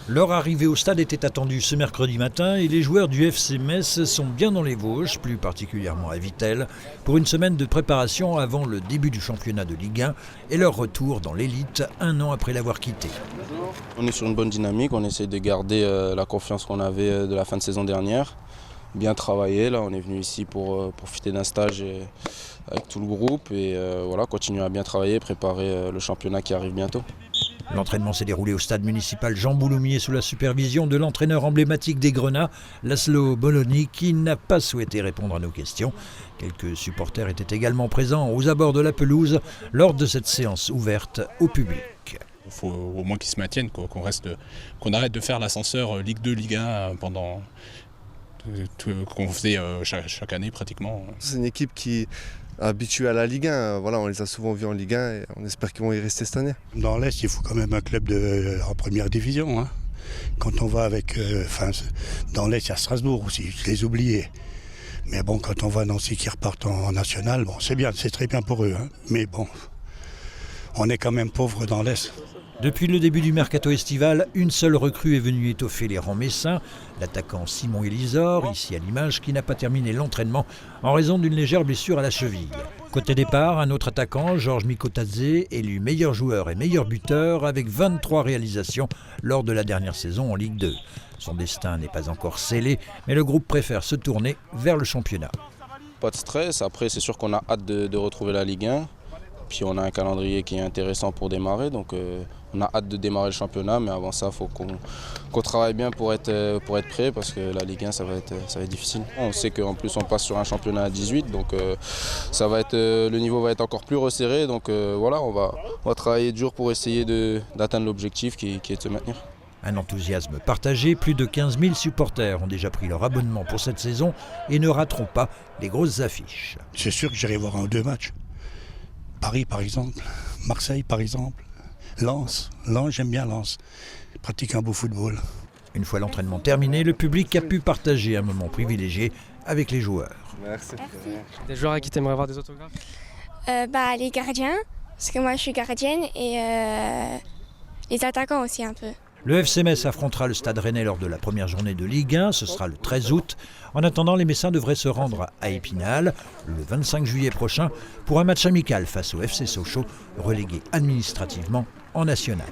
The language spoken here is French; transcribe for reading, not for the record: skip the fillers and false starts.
Leur arrivée au stade était attendue ce mercredi matin et les joueurs du FC Metz sont bien dans les Vosges, plus particulièrement à Vittel, pour une semaine de préparation avant le début du championnat de Ligue 1 et leur retour dans l'élite un an après l'avoir quitté. On est sur une bonne dynamique, on essaie de garder la confiance qu'on avait de la fin de saison dernière. Bien travaillé, là on est venu ici pour profiter d'un stage avec tout le groupe et voilà, continuer à bien travailler, préparer le championnat qui arrive bientôt. L'entraînement s'est déroulé au stade municipal Jean Bouloumier sous la supervision de l'entraîneur emblématique des Grenats, Laszlo Bologni, qui n'a pas souhaité répondre à nos questions. Quelques supporters étaient également présents aux abords de la pelouse lors de cette séance ouverte au public. Il faut au moins qu'ils se maintiennent, qu'on arrête de faire l'ascenseur Ligue 2, Ligue 1 pendant qu'on faisait chaque année pratiquement. C'est une équipe qui est habituée à la Ligue 1. Voilà, on les a souvent vus en Ligue 1 et on espère qu'ils vont y rester cette année. Dans l'Est, il faut quand même un club en première division. Hein. Quand on va dans l'Est, il y a Strasbourg aussi, je les oubliais. Mais bon, quand on voit Nancy qui repartent en national, bon, c'est bien, c'est très bien pour eux. Hein. Mais bon, on est quand même pauvres dans l'Est. Depuis le début du mercato estival, une seule recrue est venue étoffer les rangs messins, l'attaquant Simon Elisor, ici à l'image, qui n'a pas terminé l'entraînement en raison d'une légère blessure à la cheville. Côté départ, un autre attaquant, Georges Mikotadze, élu meilleur joueur et meilleur buteur avec 23 réalisations lors de la dernière saison en Ligue 2. Son destin n'est pas encore scellé, mais le groupe préfère se tourner vers le championnat. Pas de stress, après c'est sûr qu'on a hâte de retrouver la Ligue 1. Puis on a un calendrier qui est intéressant pour démarrer, donc on a hâte de démarrer le championnat, mais avant ça, il faut qu'on travaille bien pour être prêt, parce que la Ligue 1, ça va être difficile. On sait qu'en plus on passe sur un championnat à 18, donc le niveau va être encore plus resserré, donc voilà, on va travailler dur pour essayer d'atteindre l'objectif qui est de se maintenir. Un enthousiasme partagé, plus de 15 000 supporters ont déjà pris leur abonnement pour cette saison et ne rateront pas les grosses affiches. C'est sûr que j'irai voir 1 ou 2 matchs. Paris par exemple, Marseille par exemple, Lens, j'aime bien Lens, ils pratiquent un beau football. Une fois l'entraînement terminé, le public a pu partager un moment privilégié avec les joueurs. Merci. Des joueurs à qui tu aimerais avoir des autographes? Les gardiens, parce que moi je suis gardienne, et les attaquants aussi un peu. Le FC Metz affrontera le Stade Rennais lors de la première journée de Ligue 1, ce sera le 13 août. En attendant, les Messins devraient se rendre à Épinal le 25 juillet prochain pour un match amical face au FC Sochaux, relégué administrativement en national.